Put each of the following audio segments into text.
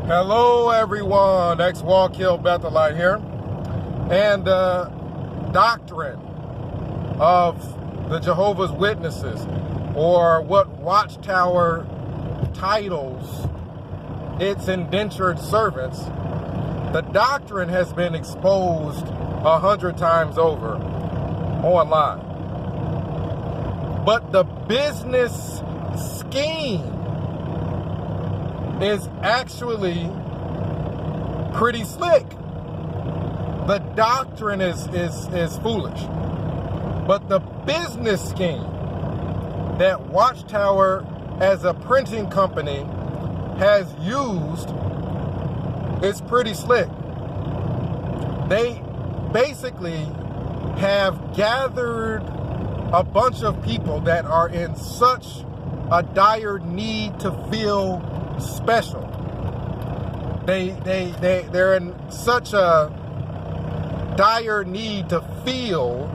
Hello everyone, ex-Wallkill Bethelite here. And doctrine of the Jehovah's Witnesses, or what Watchtower titles its indentured servants, the doctrine has been exposed 100 times over online. But the business scheme is actually pretty slick. The doctrine is foolish. But the business scheme that Watchtower as a printing company has used is pretty slick. They basically have gathered a bunch of people that are in such a dire need to feel special. They're in such a dire need to feel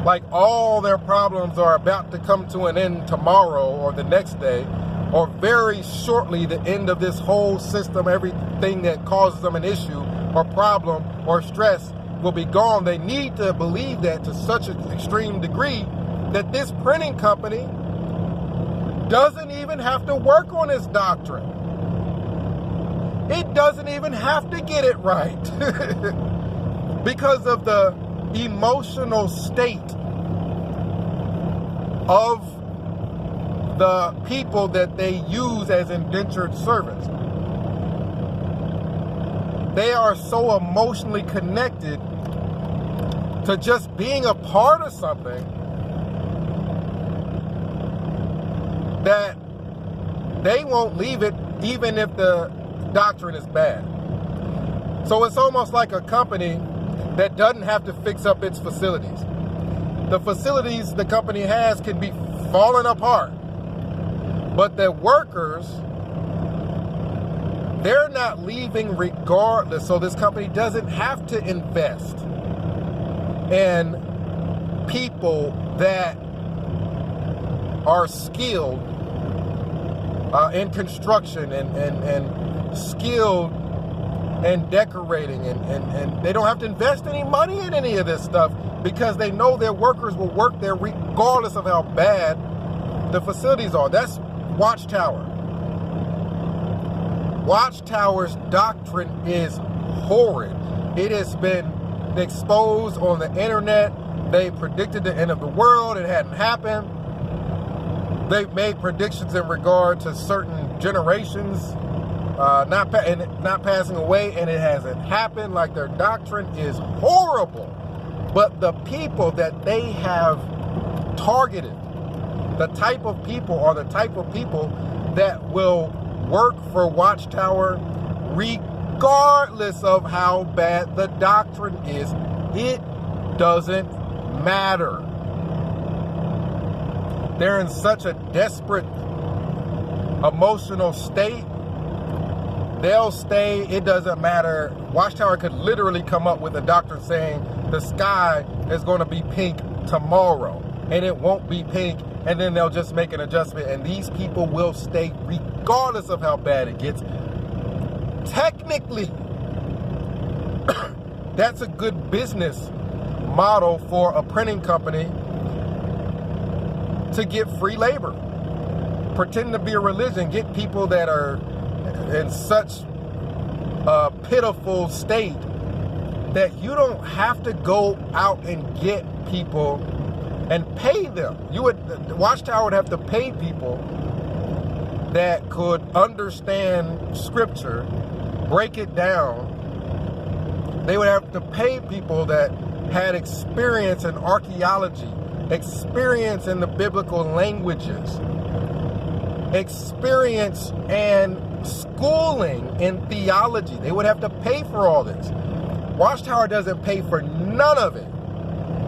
like all their problems are about to come to an end tomorrow or the next day, or very shortly the end of this whole system. Everything that causes them an issue or problem or stress will be gone. They need to believe that to such an extreme degree that this printing company doesn't even have to work on its doctrine. It doesn't even have to get it right because of the emotional state of the people that they use as indentured servants. They are so emotionally connected to just being a part of something that they won't leave it even if the doctrine is bad. So it's almost like a company that doesn't have to fix up its facilities. The facilities the company has can be falling apart, but the workers, they're not leaving regardless. So this company doesn't have to invest in people that are skilled in construction and skilled in decorating, and they don't have to invest any money in any of this stuff because they know their workers will work there regardless of how bad the facilities are. That's Watchtower. Watchtower's doctrine is horrid. It has been exposed on the internet. They predicted the end of the world. It hadn't happened. They've made predictions in regard to certain generations not passing away, and it hasn't happened. Like, their doctrine is horrible. But the people that they have targeted, the type of people are the type of people that will work for Watchtower regardless of how bad the doctrine is. It doesn't matter. They're in such a desperate emotional state. They'll stay. It doesn't matter. Watchtower could literally come up with a doctrine saying the sky is going to be pink tomorrow, and it won't be pink, and then they'll just make an adjustment, and these people will stay regardless of how bad it gets. Technically, that's a good business model for a printing company to get free labor. Pretend to be a religion, get people that are in such a pitiful state that you don't have to go out and get people and pay them. Watchtower would have to pay people that could understand scripture, break it down. They would have to pay people that had experience in archaeology, experience in the biblical languages, experience and schooling in theology. They would have to pay for all this. Watchtower doesn't pay for none of it.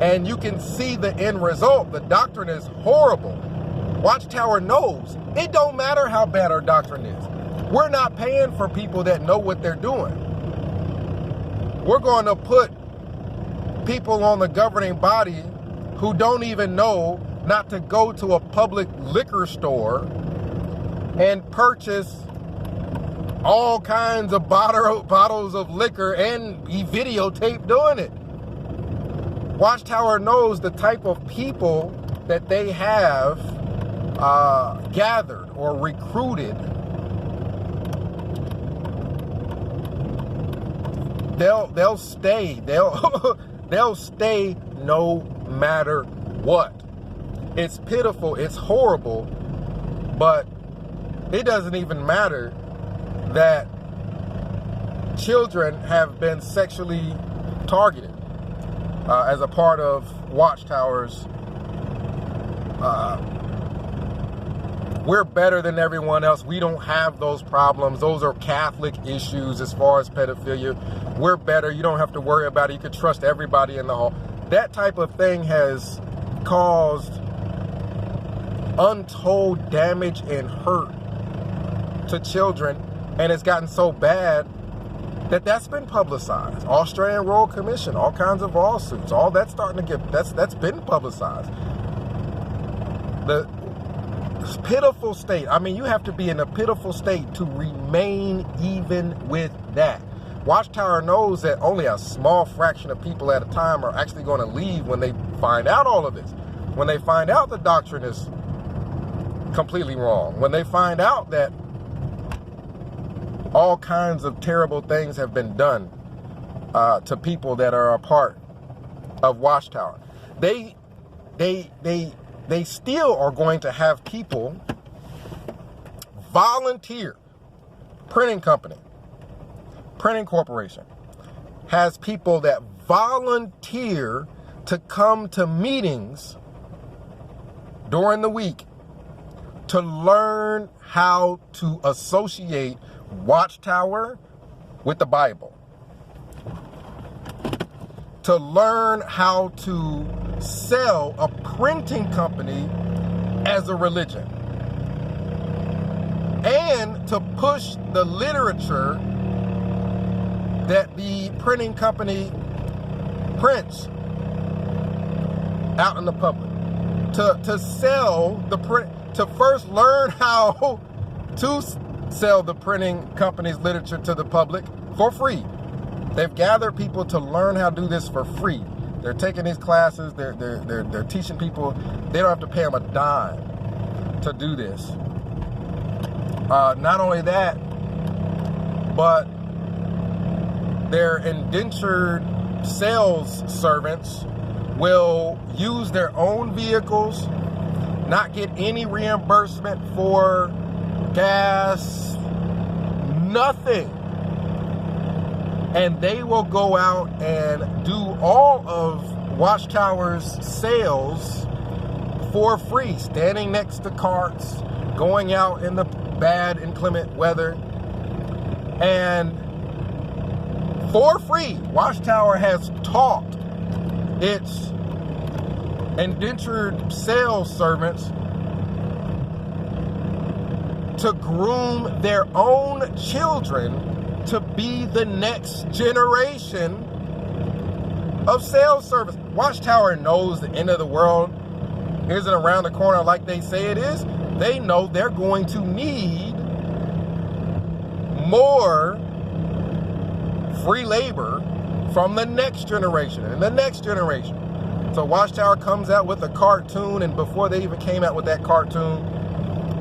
And you can see the end result. The doctrine is horrible. Watchtower knows it don't matter how bad our doctrine is. We're not paying for people that know what they're doing. We're going to put people on the governing body who don't even know not to go to a public liquor store and purchase all kinds of bottles of liquor and he videotaped doing it. Watchtower knows the type of people that they have gathered or recruited. They'll stay. They'll stay no matter what. It's pitiful. It's horrible. But it doesn't even matter that children have been sexually targeted as a part of Watchtowers. We're better than everyone else. We don't have those problems. Those are Catholic issues as far as pedophilia. We're better. You don't have to worry about it. You can trust everybody in the hall. That type of thing has caused untold damage and hurt to children, and it's gotten so bad that that's been publicized. Australian Royal Commission, all kinds of lawsuits, all that's starting to get, that's been publicized. The pitiful state. I mean, you have to be in a pitiful state to remain even with that. Watchtower knows that only a small fraction of people at a time are actually going to leave when they find out all of this. When they find out the doctrine is completely wrong. When they find out that all kinds of terrible things have been done to people that are a part of Watchtower. They still are going to have people volunteer. Printing company, printing corporation has people that volunteer to come to meetings during the week to learn how to associate Watchtower with the Bible, to learn how to sell a printing company as a religion, and to push the literature that the printing company prints out in the public, to sell the print, to first learn how to sell the printing company's literature to the public for free. They've gathered people to learn how to do this for free. They're taking these classes. They're teaching people. They don't have to pay them a dime to do this. Not only that, but their indentured sales servants will use their own vehicles, not get any reimbursement for gas, nothing. And they will go out and do all of Watchtower's sales for free, standing next to carts, going out in the bad inclement weather, and for free. Watchtower has taught its indentured sales servants to groom their own children to be the next generation of sales service. Watchtower knows the end of the world isn't around the corner like they say it is. They know they're going to need more free labor from the next generation and the next generation. So Watchtower comes out with a cartoon, and before they even came out with that cartoon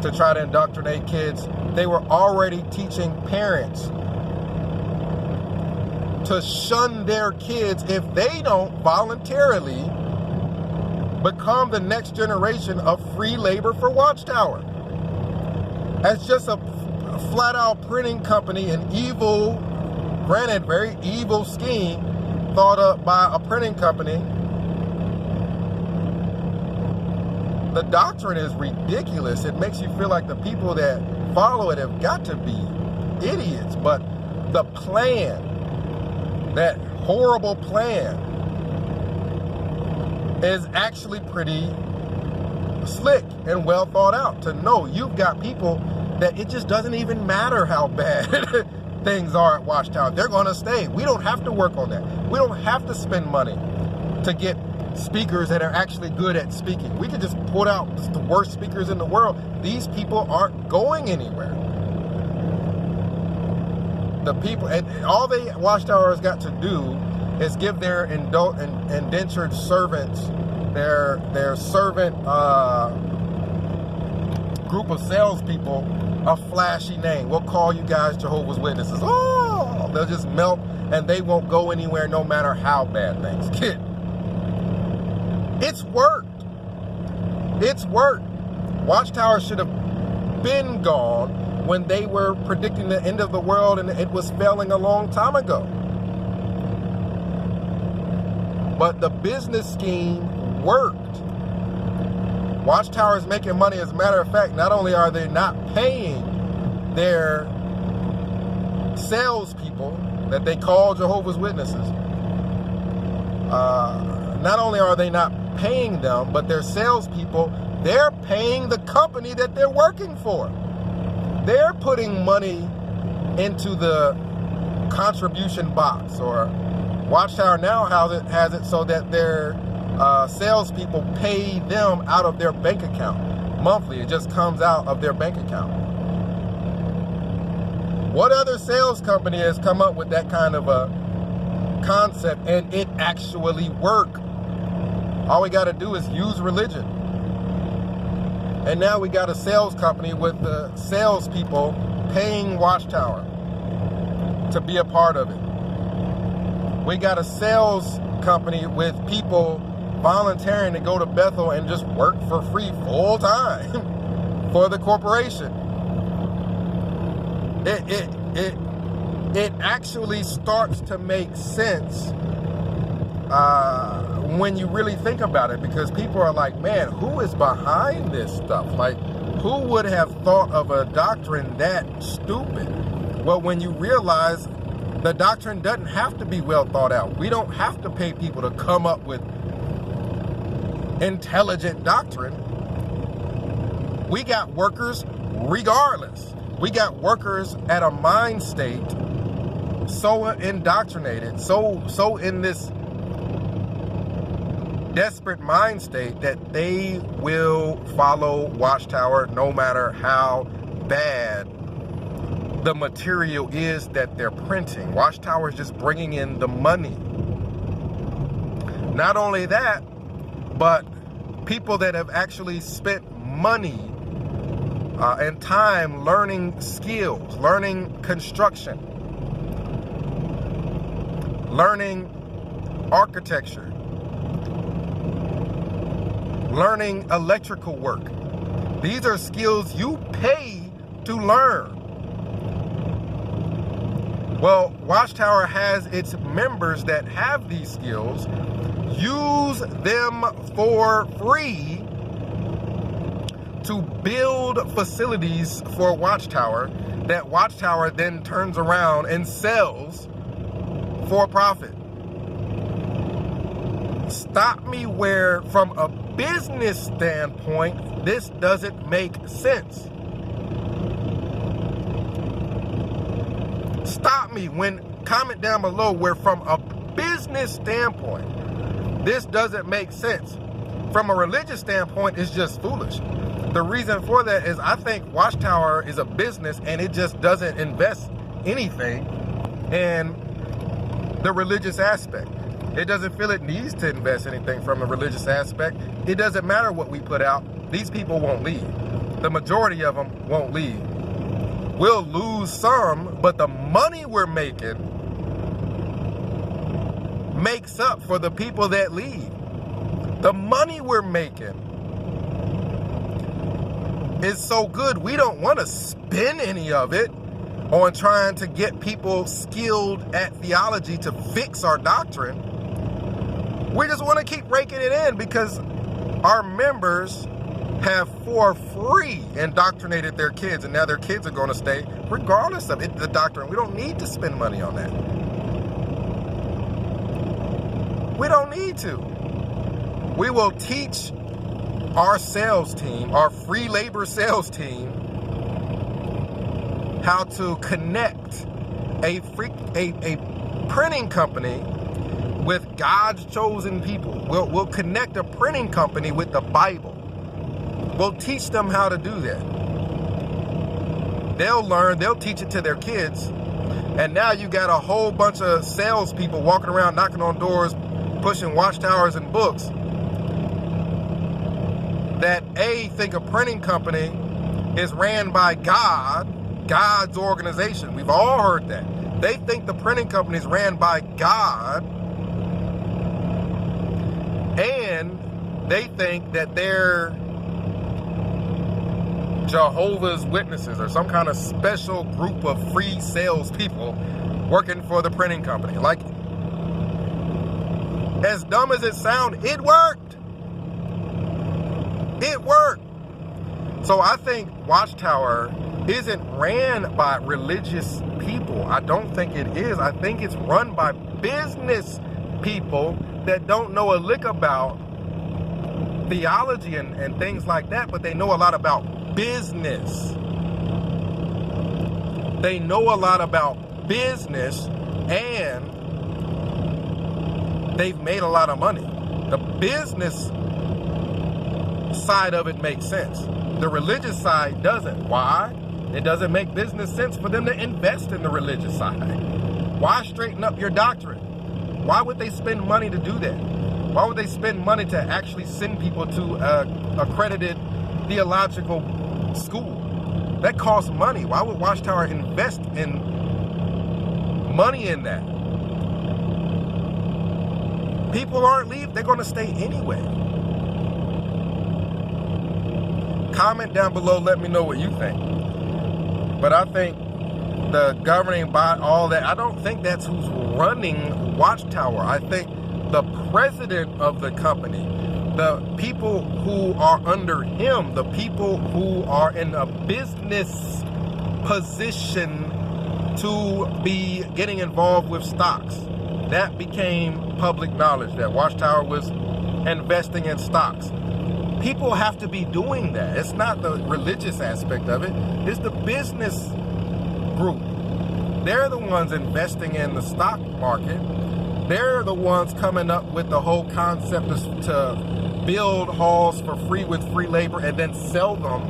to try to indoctrinate kids, they were already teaching parents to shun their kids if they don't voluntarily become the next generation of free labor for Watchtower. As just a flat-out printing company, an evil, granted very evil scheme thought up by a printing company. The doctrine is ridiculous. It makes you feel like the people that follow it have got to be idiots. But the plan, that horrible plan, is actually pretty slick and well thought out. To know you've got people that it just doesn't even matter how bad things are at Watchtower. They're going to stay. We don't have to work on that. We don't have to spend money to get speakers that are actually good at speaking. We could just put out the worst speakers in the world. These people aren't going anywhere. the people, and all they Watchtowers got to do is give their indentured servants, their servant group of salespeople, a flashy name. We'll call you guys Jehovah's Witnesses. Oh, they'll just melt, and they won't go anywhere no matter how bad things get. It's worked. It's worked. Watchtowers should have been gone when they were predicting the end of the world, and it was failing a long time ago. But the business scheme worked. Watchtowers making money. As a matter of fact, not only are they not paying their salespeople that they call Jehovah's Witnesses, not only are they not paying them, but their salespeople, they're paying the company that they're working for. They're putting money into the contribution box, or Watchtower now has it so that their salespeople pay them out of their bank account monthly. It just comes out of their bank account. What other sales company has come up with that kind of a concept and it actually work? All we got to do is use religion. And now we got a sales company with the salespeople paying Watchtower to be a part of it. We got a sales company with people volunteering to go to Bethel and just work for free full time for the corporation. It actually starts to make sense when you really think about it, because people are like, man, who is behind this stuff? Like, who would have thought of a doctrine that stupid? Well, when you realize the doctrine doesn't have to be well thought out. We don't have to pay people to come up with intelligent doctrine. We got workers regardless. We got workers at a mind state so indoctrinated, so in this desperate mind state that they will follow Watchtower no matter how bad the material is that they're printing. Watchtower is just bringing in the money. Not only that, but people that have actually spent money and time learning skills, learning construction, learning architecture, learning electrical work. These are skills you pay to learn. Well, Watchtower has its members that have these skills use them for free to build facilities for Watchtower that Watchtower then turns around and sells for profit. Stop me where, from a business standpoint, this doesn't make sense. Stop me when, comment down below where, from a business standpoint, this doesn't make sense. From a religious standpoint, it's just foolish. The reason for that is I think Watchtower is a business and it just doesn't invest anything in the religious aspect. It doesn't feel it needs to invest anything from a religious aspect. It doesn't matter what we put out. These people won't leave. The majority of them won't leave. We'll lose some, but the money we're making makes up for the people that leave. The money we're making is so good, we don't want to spend any of it on trying to get people skilled at theology to fix our doctrine. We just want to keep raking it in because our members have for free indoctrinated their kids, and now their kids are going to stay regardless of it, the doctrine. We don't need to spend money on that. We don't need to. We will teach our sales team, our free labor sales team, how to connect a printing company with God's chosen people. We'll connect a printing company with the Bible. We'll teach them how to do that. They'll learn, they'll teach it to their kids. And now you got a whole bunch of salespeople walking around knocking on doors, pushing Watchtowers and books that think a printing company is ran by God's organization. We've all heard that. They think the printing company is ran by God, and they think that they're Jehovah's Witnesses or some kind of special group of free salespeople working for the printing company. Like, as dumb as it sounds, it worked. It worked. So I think Watchtower isn't ran by religious people. I don't think it is. I think it's run by business people that don't know a lick about theology and things like that, but they know a lot about business. They know a lot about business, and they've made a lot of money. The business side of it makes sense. The religious side doesn't. Why? It doesn't make business sense for them to invest in the religious side. Why straighten up your doctrine? Why would they spend money to do that? Why would they spend money to actually send people to accredited theological school? That costs money. Why would Watchtower invest in money in that? People aren't leaving. They're going to stay anyway. Comment down below. Let me know what you think. But I think the governing by all that, I don't think that's who's running Watchtower. I think the president of the company, the people who are under him, the people who are in a business position to be getting involved with stocks. That became public knowledge that Watchtower was investing in stocks. People have to be doing that. It's not the religious aspect of it. It's the business group. They're the ones investing in the stock market. They're the ones coming up with the whole concept to build halls for free with free labor and then sell them.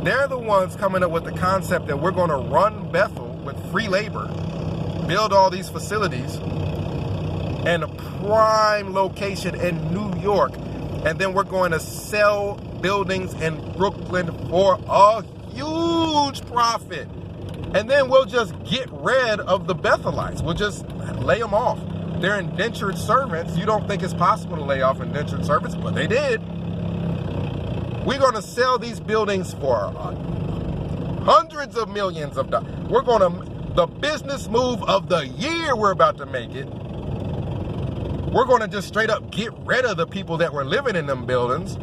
They're the ones coming up with the concept that we're going to run Bethel with free labor, build all these facilities in a prime location in New York, and then we're going to sell buildings in Brooklyn for a huge profit. And then we'll just get rid of the Bethelites. We'll just lay them off. They're indentured servants. You don't think it's possible to lay off indentured servants, but they did. We're going to sell these buildings for hundreds of millions of dollars. We're going to, the business move of the year, we're about to make it. We're going to just straight up get rid of the people that were living in them buildings.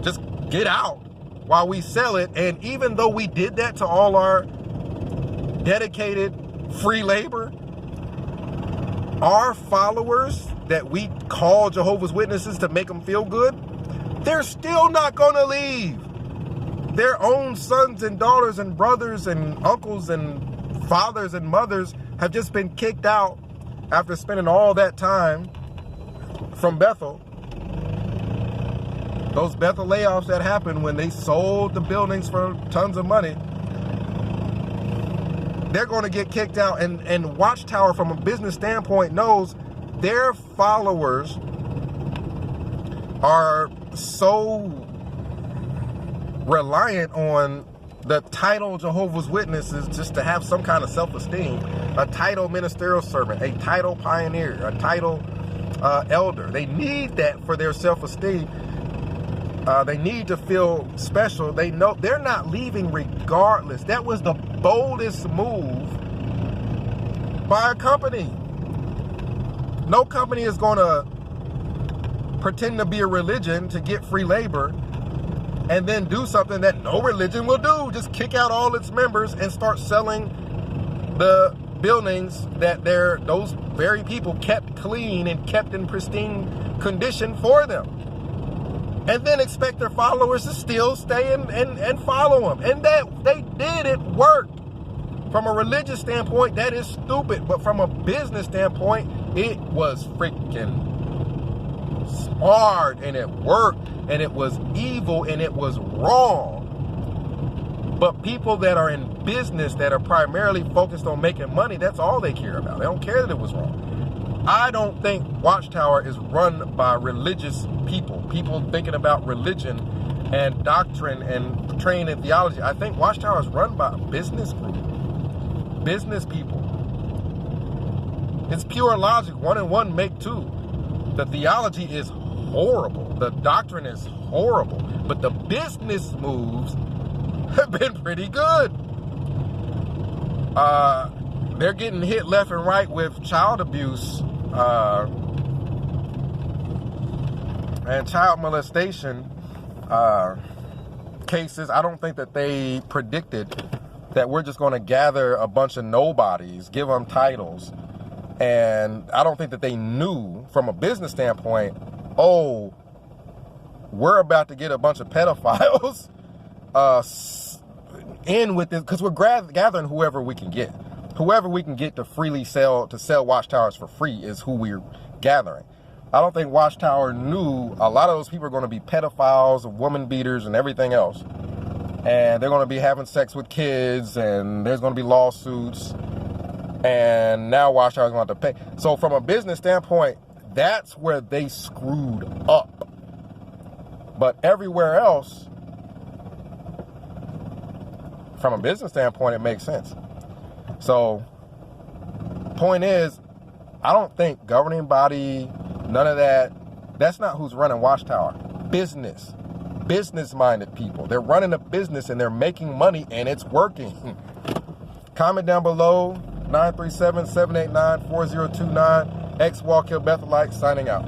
Just get out while we sell it. And even though we did that to all our dedicated free labor, our followers that we call Jehovah's Witnesses to make them feel good, they're still not going to leave. Their own sons and daughters and brothers and uncles and fathers and mothers have just been kicked out after spending all that time from Bethel. Those Bethel layoffs that happened when they sold the buildings for tons of money, they're going to get kicked out. And Watchtower, from a business standpoint, knows their followers are so reliant on the title Jehovah's Witnesses just to have some kind of self-esteem. A title ministerial servant, a title pioneer, a title elder. They need that for their self-esteem. They need to feel special. They know they're not leaving regardless. That was the boldest move by a company. No company is going to pretend to be a religion to get free labor and then do something that no religion will do. Just kick out all its members and start selling the buildings that those very people kept clean and kept in pristine condition for them. And then expect their followers to still stay and follow them. And that they did, it worked. From a religious standpoint, that is stupid. But from a business standpoint, it was freaking smart, and it worked, and it was evil, and it was wrong. But people that are in business that are primarily focused on making money, that's all they care about. They don't care that it was wrong. I don't think Watchtower is run by religious people thinking about religion and doctrine and training in theology. I think Watchtower is run by a business group, business people. It's pure logic. 1 and 1 make 2. The theology is horrible. The doctrine is horrible. But the business moves have been pretty good. They're getting hit left and right with child abuse and child molestation cases. I don't think that they predicted that we're just going to gather a bunch of nobodies, give them titles. And I don't think that they knew from a business standpoint, oh, we're about to get a bunch of pedophiles in with this, because we're gathering whoever we can get. Whoever we can get to freely sell Watchtowers for free is who we're gathering. I don't think Watchtower knew a lot of those people are going to be pedophiles, woman beaters, and everything else. And they're going to be having sex with kids, and there's going to be lawsuits. And now Watchtower is going to have to pay. So from a business standpoint, that's where they screwed up. But everywhere else, from a business standpoint, it makes sense. So, point is, I don't think governing body, none of that, that's not who's running Watchtower. Business-minded people. They're running a business and they're making money and it's working. Comment down below, 937-789-4029. X Walk Hill Bethelite signing out.